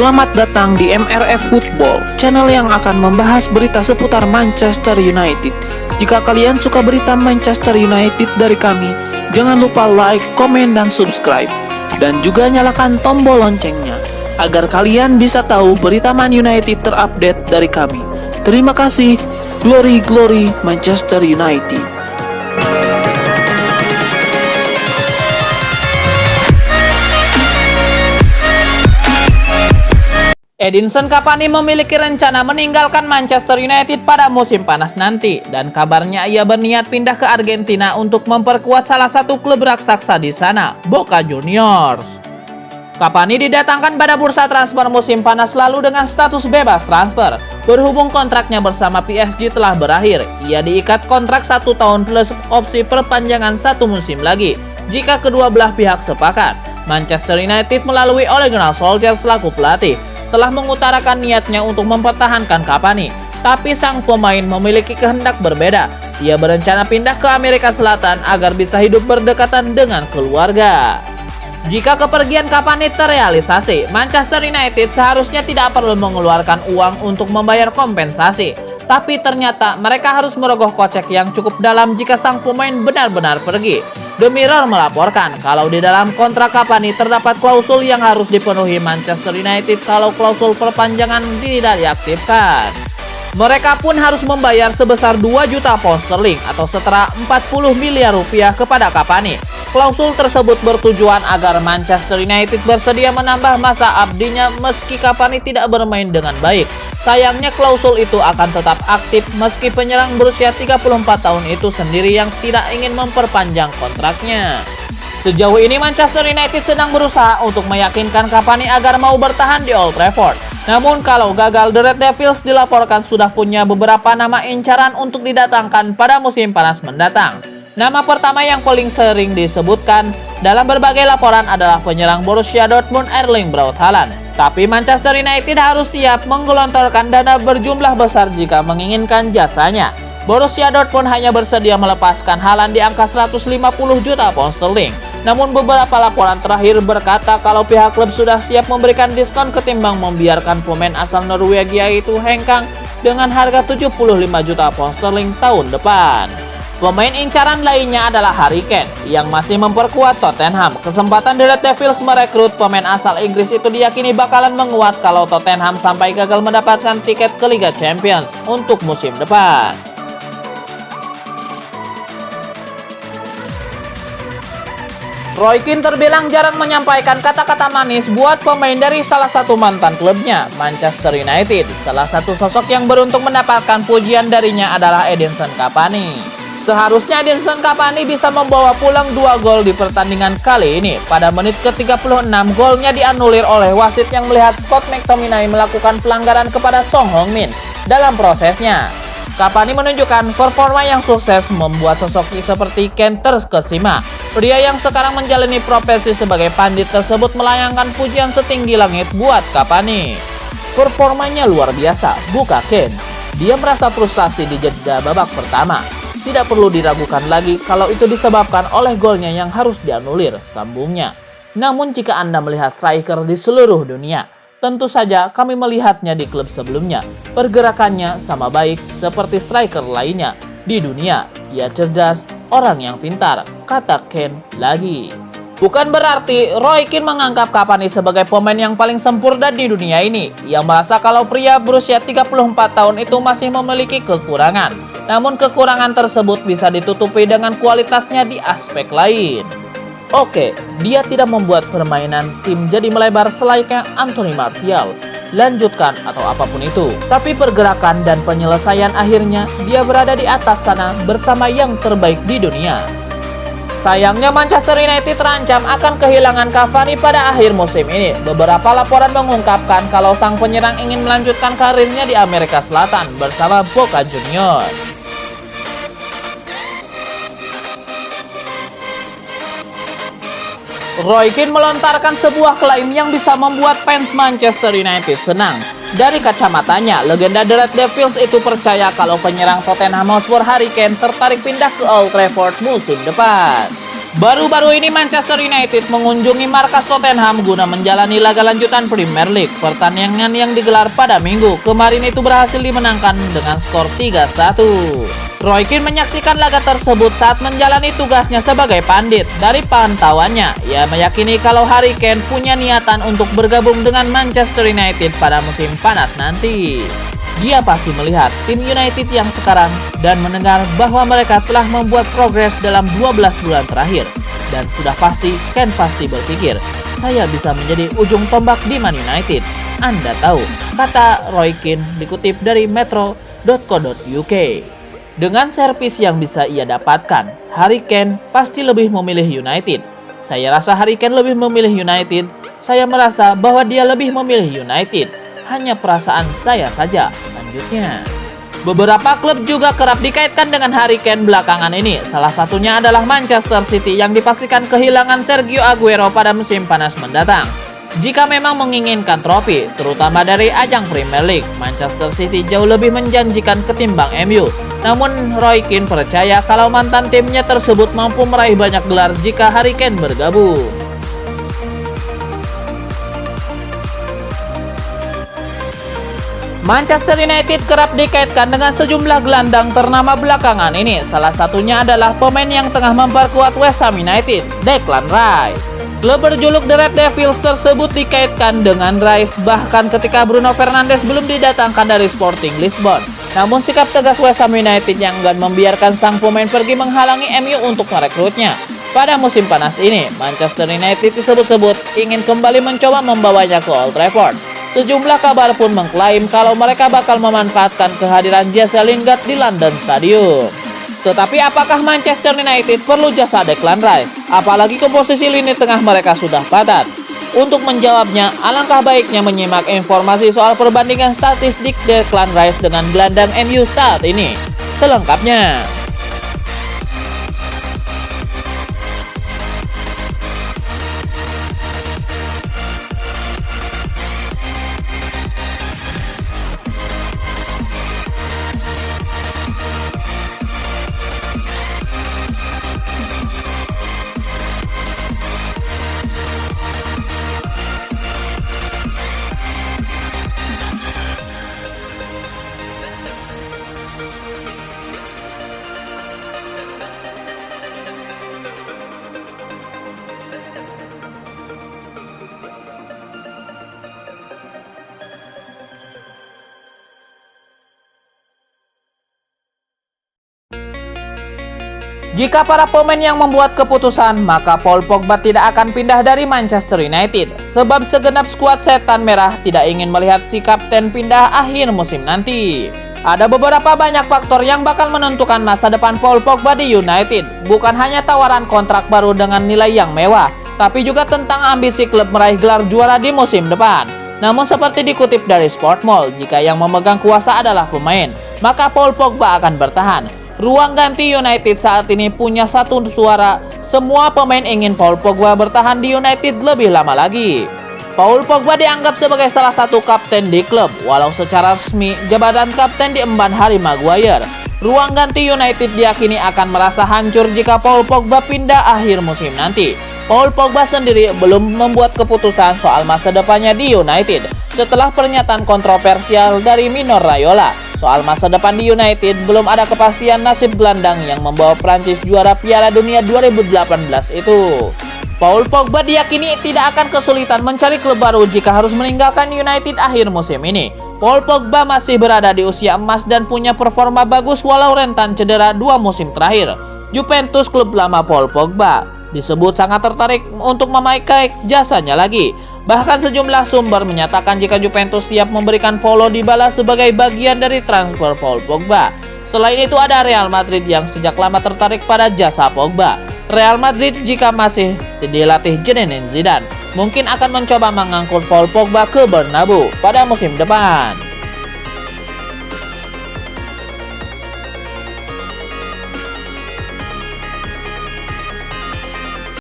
Selamat datang di MRF Football, channel yang akan membahas berita seputar Manchester United. Jika kalian suka berita Manchester United dari kami, jangan lupa like, komen, dan subscribe. Dan juga nyalakan tombol loncengnya, agar kalian bisa tahu berita Man United terupdate dari kami. Terima kasih. Glory, glory Manchester United. Edinson Cavani memiliki rencana meninggalkan Manchester United pada musim panas nanti, dan kabarnya ia berniat pindah ke Argentina untuk memperkuat salah satu klub raksasa di sana, Boca Juniors. Cavani didatangkan pada bursa transfer musim panas lalu dengan status bebas transfer. Berhubung kontraknya bersama PSG telah berakhir, ia diikat kontrak 1 tahun plus opsi perpanjangan 1 musim lagi jika kedua belah pihak sepakat. Manchester United melalui Ole Gunnar Solskjaer selaku pelatih telah mengutarakan niatnya untuk mempertahankan Cavani, tapi sang pemain memiliki kehendak berbeda. Ia berencana pindah ke Amerika Selatan agar bisa hidup berdekatan dengan keluarga. Jika kepergian Cavani terrealisasi, Manchester United seharusnya tidak perlu mengeluarkan uang untuk membayar kompensasi. Tapi ternyata mereka harus merogoh kocek yang cukup dalam jika sang pemain benar-benar pergi. The Mirror melaporkan kalau di dalam kontrak Cavani terdapat klausul yang harus dipenuhi Manchester United kalau klausul perpanjangan tidak diaktifkan. Mereka pun harus membayar sebesar 2 juta pound sterling atau setara 40 miliar rupiah kepada Cavani. Klausul tersebut bertujuan agar Manchester United bersedia menambah masa abdinya meski Cavani tidak bermain dengan baik. Sayangnya klausul itu akan tetap aktif meski penyerang berusia 34 tahun itu sendiri yang tidak ingin memperpanjang kontraknya. Sejauh ini Manchester United sedang berusaha untuk meyakinkan Cavani agar mau bertahan di Old Trafford. Namun kalau gagal, The Red Devils dilaporkan sudah punya beberapa nama incaran untuk didatangkan pada musim panas mendatang. Nama pertama yang paling sering disebutkan dalam berbagai laporan adalah penyerang Borussia Dortmund Erling Braut Haaland. Tapi Manchester United harus siap menggelontorkan dana berjumlah besar jika menginginkan jasanya. Borussia Dortmund hanya bersedia melepaskan Haaland di angka 150 juta pound sterling. Namun beberapa laporan terakhir berkata kalau pihak klub sudah siap memberikan diskon ketimbang membiarkan pemain asal Norwegia itu hengkang dengan harga 75 juta pound sterling tahun depan. Pemain incaran lainnya adalah Harry Kane yang masih memperkuat Tottenham. Kesempatan The Red Devils merekrut pemain asal Inggris itu diyakini bakalan menguat kalau Tottenham sampai gagal mendapatkan tiket ke Liga Champions untuk musim depan. Roy Keane terbilang jarang menyampaikan kata-kata manis buat pemain dari salah satu mantan klubnya, Manchester United. Salah satu sosok yang beruntung mendapatkan pujian darinya adalah Edinson Cavani. Seharusnya Edinson Cavani bisa membawa pulang 2 gol di pertandingan kali ini. Pada menit ke-36, golnya dianulir oleh wasit yang melihat Scott McTominay melakukan pelanggaran kepada Son Heung-min dalam prosesnya. Cavani menunjukkan performa yang sukses membuat sosok seperti Kane terkesima. Pria yang sekarang menjalani profesi sebagai pandit tersebut melayangkan pujian setinggi langit buat Cavani. Performanya luar biasa, buka Kane. Dia merasa frustasi di jeda babak pertama. Tidak perlu diragukan lagi kalau itu disebabkan oleh golnya yang harus dianulir, sambungnya. Namun jika Anda melihat striker di seluruh dunia, tentu saja kami melihatnya di klub sebelumnya. Pergerakannya sama baik seperti striker lainnya di dunia. Ia cerdas, orang yang pintar, kata Kane lagi. Bukan berarti Roy Keane menganggap Cavani sebagai pemain yang paling sempurna di dunia ini. Ia merasa kalau pria berusia 34 tahun itu masih memiliki kekurangan. Namun kekurangan tersebut bisa ditutupi dengan kualitasnya di aspek lain. Oke, dia tidak membuat permainan tim jadi melebar selayaknya Anthony Martial, lanjutkan atau apapun itu. Tapi pergerakan dan penyelesaian akhirnya dia berada di atas sana bersama yang terbaik di dunia. Sayangnya Manchester United terancam akan kehilangan Cavani pada akhir musim ini. Beberapa laporan mengungkapkan kalau sang penyerang ingin melanjutkan karirnya di Amerika Selatan bersama Boca Juniors. Roy Keane melontarkan sebuah klaim yang bisa membuat fans Manchester United senang. Dari kacamatanya, legenda The Red Devils itu percaya kalau penyerang Tottenham Hotspur Harry Kane tertarik pindah ke Old Trafford musim depan. Baru-baru ini Manchester United mengunjungi markas Tottenham guna menjalani laga lanjutan Premier League. Pertandingan yang digelar pada Minggu kemarin itu berhasil dimenangkan dengan skor 3-1. Roy Keane menyaksikan laga tersebut saat menjalani tugasnya sebagai pandit. Dari pantauannya, ia meyakini kalau Harry Kane punya niatan untuk bergabung dengan Manchester United pada musim panas nanti. Dia pasti melihat tim United yang sekarang dan mendengar bahwa mereka telah membuat progres dalam 12 bulan terakhir. Dan sudah pasti, Ken pasti berpikir, saya bisa menjadi ujung tombak di Man United. Anda tahu, kata Roy Keane dikutip dari metro.co.uk. Dengan servis yang bisa ia dapatkan, Harry Kane pasti lebih memilih United. Saya rasa Harry Kane lebih memilih United. Saya merasa bahwa dia lebih memilih United. Hanya perasaan saya saja, lanjutnya. Beberapa klub juga kerap dikaitkan dengan Harry Kane belakangan ini. Salah satunya adalah Manchester City yang dipastikan kehilangan Sergio Aguero pada musim panas mendatang. Jika memang menginginkan trofi, terutama dari ajang Premier League, Manchester City jauh lebih menjanjikan ketimbang MU. Namun Roy Keane percaya kalau mantan timnya tersebut mampu meraih banyak gelar jika Harry Kane bergabung. Manchester United kerap dikaitkan dengan sejumlah gelandang ternama belakangan ini. Salah satunya adalah pemain yang tengah memperkuat West Ham United, Declan Rice. Klub berjuluk The Red Devils tersebut dikaitkan dengan Rice bahkan ketika Bruno Fernandes belum didatangkan dari Sporting Lisbon. Namun sikap tegas West Ham United yang enggan membiarkan sang pemain pergi menghalangi MU untuk merekrutnya. Pada musim panas ini, Manchester United disebut-sebut ingin kembali mencoba membawanya ke Old Trafford. Sejumlah kabar pun mengklaim kalau mereka bakal memanfaatkan kehadiran Jesse Lingard di London Stadium. Tetapi apakah Manchester United perlu jasa Declan Rice? Apalagi komposisi lini tengah mereka sudah padat. Untuk menjawabnya, alangkah baiknya menyimak informasi soal perbandingan statistik Declan Rice dengan gelandang MU saat ini. Selengkapnya. Jika para pemain yang membuat keputusan, maka Paul Pogba tidak akan pindah dari Manchester United. Sebab segenap skuad setan merah tidak ingin melihat si kapten pindah akhir musim nanti. Ada beberapa banyak faktor yang bakal menentukan masa depan Paul Pogba di United. Bukan hanya tawaran kontrak baru dengan nilai yang mewah, tapi juga tentang ambisi klub meraih gelar juara di musim depan. Namun seperti dikutip dari Sportmall, jika yang memegang kuasa adalah pemain, maka Paul Pogba akan bertahan. Ruang ganti United saat ini punya satu suara. Semua pemain ingin Paul Pogba bertahan di United lebih lama lagi. Paul Pogba dianggap sebagai salah satu kapten di klub, walau secara resmi jabatan kapten diemban Harry Maguire. Ruang ganti United diyakini akan merasa hancur jika Paul Pogba pindah akhir musim nanti. Paul Pogba sendiri belum membuat keputusan soal masa depannya di United setelah pernyataan kontroversial dari Mino Raiola. Soal masa depan di United, belum ada kepastian nasib gelandang yang membawa Prancis juara Piala Dunia 2018 itu. Paul Pogba diyakini tidak akan kesulitan mencari klub baru jika harus meninggalkan United akhir musim ini. Paul Pogba masih berada di usia emas dan punya performa bagus walau rentan cedera 2 musim terakhir. Juventus, klub lama Paul Pogba, disebut sangat tertarik untuk memakai jasanya lagi. Bahkan sejumlah sumber menyatakan jika Juventus siap memberikan Paulo Dybala sebagai bagian dari transfer Paul Pogba. Selain itu ada Real Madrid yang sejak lama tertarik pada jasa Pogba. Real Madrid jika masih dilatih Zinedine Zidane mungkin akan mencoba mengangkut Paul Pogba ke Bernabeu pada musim depan.